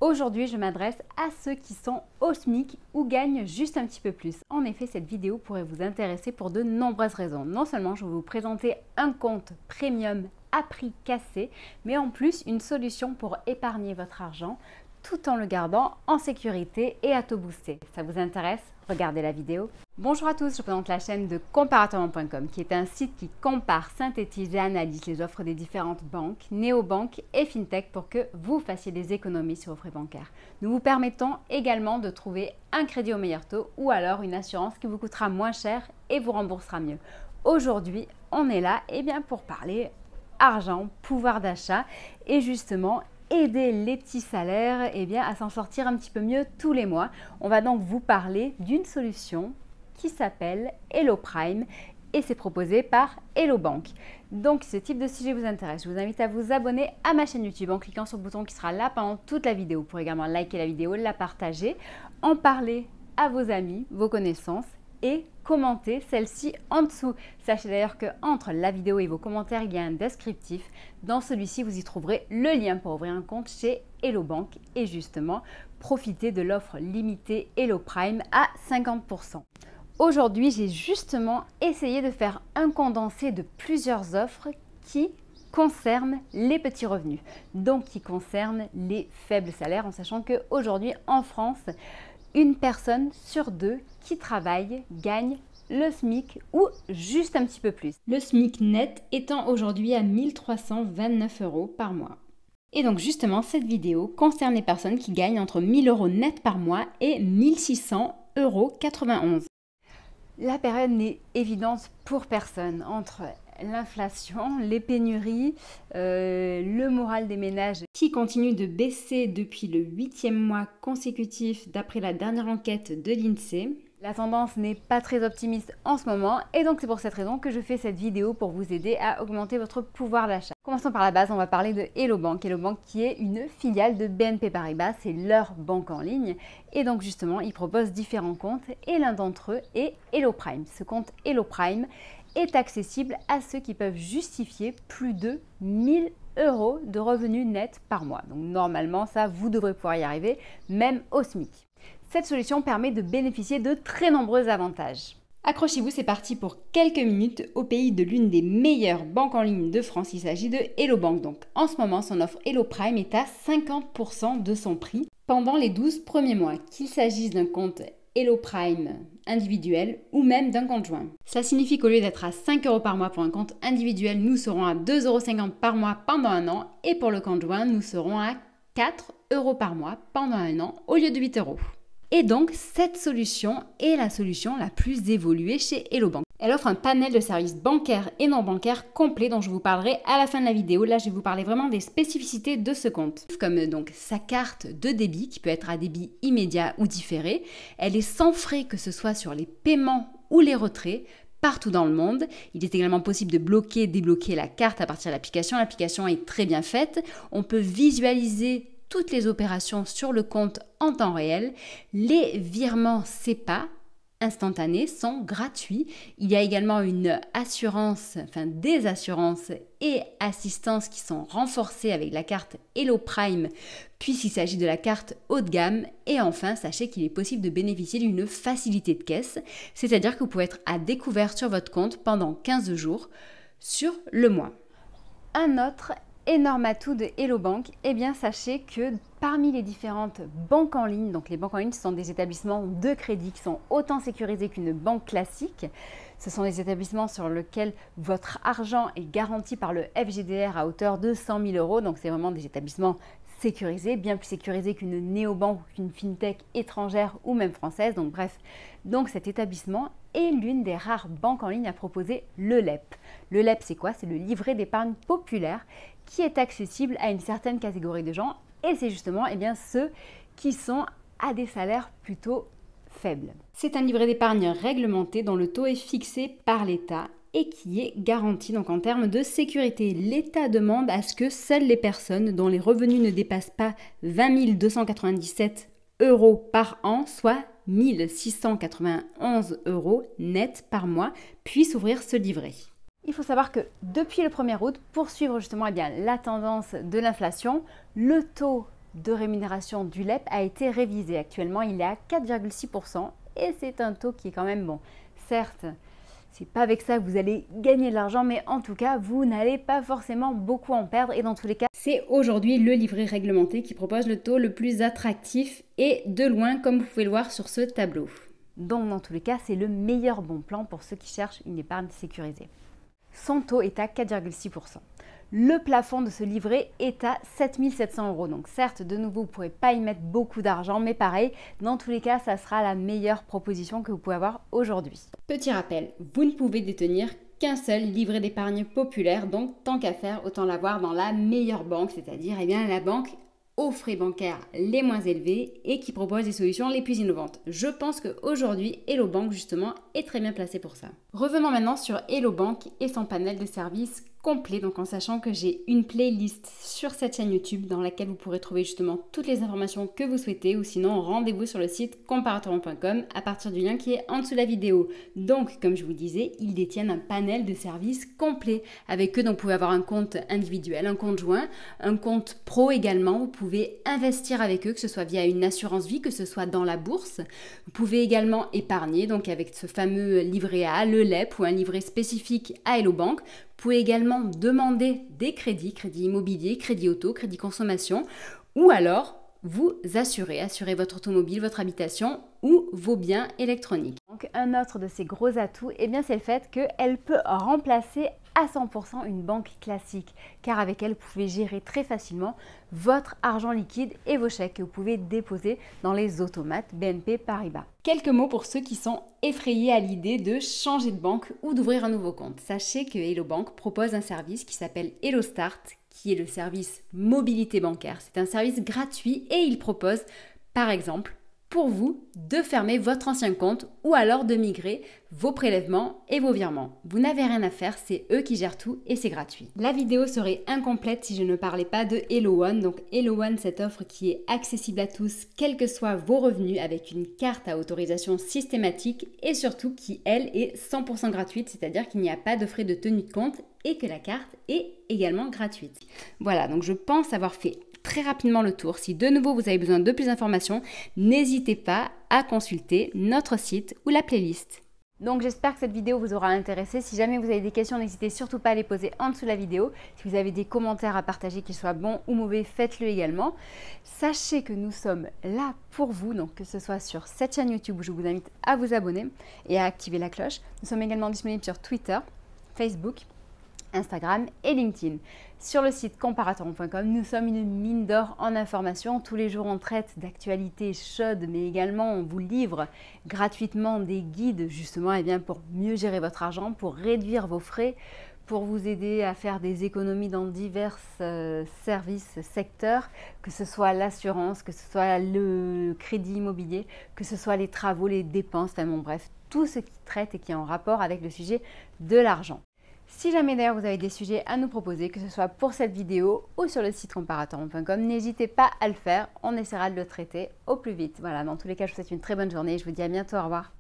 Aujourd'hui, je m'adresse à ceux qui sont au SMIC ou gagnent juste un petit peu plus. En effet, cette vidéo pourrait vous intéresser pour de nombreuses raisons. Non seulement je vais vous présenter un compte premium à prix cassé, mais en plus une solution pour épargner votre argent tout en le gardant en sécurité et à taux boosté. Ça vous intéresse? Regardez la vidéo. Bonjour à tous, je présente la chaîne de comparatorment.com qui est un site qui compare, synthétise et analyse les offres des différentes banques, néobanques et fintech pour que vous fassiez des économies sur vos frais bancaires. Nous vous permettons également de trouver un crédit au meilleur taux ou alors une assurance qui vous coûtera moins cher et vous remboursera mieux. Aujourd'hui, on est là pour parler argent, pouvoir d'achat et justement aider les petits salaires à s'en sortir un petit peu mieux tous les mois. On va donc vous parler d'une solution qui s'appelle Hello Prime et c'est proposé par Hello Bank. Donc si ce type de sujet vous intéresse, je vous invite à vous abonner à ma chaîne YouTube en cliquant sur le bouton qui sera là pendant toute la vidéo. Vous pourrez également liker la vidéo, la partager, en parler à vos amis, vos connaissances et commenter celle-ci en dessous. Sachez d'ailleurs qu'entre la vidéo et vos commentaires, il y a un descriptif. Dans celui-ci, vous y trouverez le lien pour ouvrir un compte chez Hello Bank et justement profiter de l'offre limitée Hello Prime à 50%. Aujourd'hui, j'ai justement essayé de faire un condensé de plusieurs offres qui concernent les petits revenus, donc qui concernent les faibles salaires, en sachant qu'aujourd'hui en France, une personne sur deux qui travaille gagne le SMIC ou juste un petit peu plus. Le SMIC net étant aujourd'hui à 1 329 € par mois. Et donc justement, cette vidéo concerne les personnes qui gagnent entre 1 000 € net par mois et 1 600,91 €. La période n'est évidente pour personne entre l'inflation, les pénuries, le moral des ménages qui continue de baisser depuis le 8e mois consécutif d'après la dernière enquête de l'INSEE. La tendance n'est pas très optimiste en ce moment et donc c'est pour cette raison que je fais cette vidéo pour vous aider à augmenter votre pouvoir d'achat. Commençons par la base, on va parler de Hello Bank. Hello Bank qui est une filiale de BNP Paribas, c'est leur banque en ligne et donc justement ils proposent différents comptes et l'un d'entre eux est Hello Prime. Ce compte Hello Prime est accessible à ceux qui peuvent justifier plus de 1 000 € de revenus nets par mois. Donc normalement ça vous devrez pouvoir y arriver même au SMIC. Cette solution permet de bénéficier de très nombreux avantages. Accrochez-vous, c'est parti pour quelques minutes au pays de l'une des meilleures banques en ligne de France. Il s'agit de Hello Bank. Donc en ce moment, son offre Hello Prime est à 50% de son prix pendant les 12 premiers mois, qu'il s'agisse d'un compte Hello Prime individuel ou même d'un compte joint. Ça signifie qu'au lieu d'être à 5 € par mois pour un compte individuel, nous serons à 2,50 € par mois pendant un an et pour le compte joint, nous serons à 4 € par mois pendant un an au lieu de 8 €. Et donc, cette solution est la solution la plus évoluée chez Hello Bank. Elle offre un panel de services bancaires et non bancaires complet dont je vous parlerai à la fin de la vidéo. Là, je vais vous parler vraiment des spécificités de ce compte. Comme donc sa carte de débit qui peut être à débit immédiat ou différé. Elle est sans frais que ce soit sur les paiements ou les retraits partout dans le monde. Il est également possible de bloquer, débloquer la carte à partir de l'application. L'application est très bien faite. On peut visualiser toutes les opérations sur le compte en temps réel. Les virements SEPA instantanés sont gratuits. Il y a également une assurance, des assurances et assistances qui sont renforcées avec la carte Hello Prime puisqu'il s'agit de la carte haut de gamme. Et enfin, sachez qu'il est possible de bénéficier d'une facilité de caisse, c'est-à-dire que vous pouvez être à découvert sur votre compte pendant 15 jours sur le mois. Un autre énorme atout de Hello Bank, sachez que parmi les différentes banques en ligne, donc les banques en ligne ce sont des établissements de crédit qui sont autant sécurisés qu'une banque classique. Ce sont des établissements sur lesquels votre argent est garanti par le FGDR à hauteur de 100 000 €. Donc c'est vraiment des établissements sécurisés, bien plus sécurisés qu'une néobanque ou qu'une fintech étrangère ou même française. Donc bref, cet établissement est l'une des rares banques en ligne à proposer le LEP. Le LEP c'est quoi? C'est le livret d'épargne populaire qui est accessible à une certaine catégorie de gens et c'est justement ceux qui sont à des salaires plutôt faibles. C'est un livret d'épargne réglementé dont le taux est fixé par l'État et qui est garanti donc en termes de sécurité. L'État demande à ce que seules les personnes dont les revenus ne dépassent pas 20 297 € par an, soit 1 691 € net par mois, puissent ouvrir ce livret. Il faut savoir que depuis le 1er août, pour suivre justement la tendance de l'inflation, le taux de rémunération du LEP a été révisé. Actuellement, il est à 4,6% et c'est un taux qui est quand même bon. Certes, c'est pas avec ça que vous allez gagner de l'argent, mais en tout cas, vous n'allez pas forcément beaucoup en perdre. Et dans tous les cas, c'est aujourd'hui le livret réglementé qui propose le taux le plus attractif et de loin, comme vous pouvez le voir sur ce tableau. Donc dans tous les cas, c'est le meilleur bon plan pour ceux qui cherchent une épargne sécurisée. Son taux est à 4,6%. Le plafond de ce livret est à 7 700 €. Donc certes, de nouveau, vous ne pourrez pas y mettre beaucoup d'argent, mais pareil, dans tous les cas, ça sera la meilleure proposition que vous pouvez avoir aujourd'hui. Petit rappel, vous ne pouvez détenir qu'un seul livret d'épargne populaire, donc tant qu'à faire, autant l'avoir dans la meilleure banque, c'est-à-dire la banque aux frais bancaires les moins élevés et qui propose des solutions les plus innovantes. Je pense qu'aujourd'hui, Hello Bank justement est très bien placé pour ça. Revenons maintenant sur Hello Bank et son panel de services complet, donc en sachant que j'ai une playlist sur cette chaîne YouTube dans laquelle vous pourrez trouver justement toutes les informations que vous souhaitez, ou sinon rendez-vous sur le site comparatoron.com à partir du lien qui est en dessous de la vidéo. Donc comme je vous disais, ils détiennent un panel de services complet. Avec eux, donc vous pouvez avoir un compte individuel, un compte joint, un compte pro également. Vous pouvez investir avec eux, que ce soit via une assurance vie, que ce soit dans la bourse. Vous pouvez également épargner, donc avec ce fameux livret A, le LEP ou un livret spécifique à Hello Bank. Vous pouvez également demander des crédits immobilier, crédit auto, crédit consommation, ou alors vous assurer votre automobile, votre habitation ou vos biens électroniques. Donc un autre de ces gros atouts, c'est le fait qu'elle peut remplacer à 100% une banque classique, car avec elle, vous pouvez gérer très facilement votre argent liquide et vos chèques que vous pouvez déposer dans les automates BNP Paribas. Quelques mots pour ceux qui sont effrayés à l'idée de changer de banque ou d'ouvrir un nouveau compte. Sachez que Hello Bank propose un service qui s'appelle Hello Start, qui est le service mobilité bancaire. C'est un service gratuit et il propose, par exemple, pour vous de fermer votre ancien compte ou alors de migrer vos prélèvements et vos virements. Vous n'avez rien à faire, c'est eux qui gèrent tout et c'est gratuit. La vidéo serait incomplète si je ne parlais pas de Hello One. Donc Hello One, cette offre qui est accessible à tous, quels que soient vos revenus, avec une carte à autorisation systématique et surtout qui, elle, est 100% gratuite, c'est-à-dire qu'il n'y a pas de frais de tenue de compte et que la carte est également gratuite. Voilà, donc je pense avoir fait très rapidement le tour. Si de nouveau vous avez besoin de plus d'informations, n'hésitez pas à consulter notre site ou la playlist. Donc j'espère que cette vidéo vous aura intéressé. Si jamais vous avez des questions, n'hésitez surtout pas à les poser en dessous de la vidéo. Si vous avez des commentaires à partager, qu'ils soient bons ou mauvais, faites-le également. Sachez que nous sommes là pour vous, donc que ce soit sur cette chaîne YouTube où je vous invite à vous abonner et à activer la cloche. Nous sommes également disponibles sur Twitter, Facebook, Instagram et LinkedIn. Sur le site comparatoron.com, nous sommes une mine d'or en informations. Tous les jours, on traite d'actualités chaudes, mais également on vous livre gratuitement des guides justement pour mieux gérer votre argent, pour réduire vos frais, pour vous aider à faire des économies dans divers services, secteurs, que ce soit l'assurance, que ce soit le crédit immobilier, que ce soit les travaux, les dépenses, bref, tout ce qui traite et qui est en rapport avec le sujet de l'argent. Si jamais d'ailleurs vous avez des sujets à nous proposer, que ce soit pour cette vidéo ou sur le site comparatoron.com, n'hésitez pas à le faire, on essaiera de le traiter au plus vite. Voilà, dans tous les cas, je vous souhaite une très bonne journée et je vous dis à bientôt, au revoir.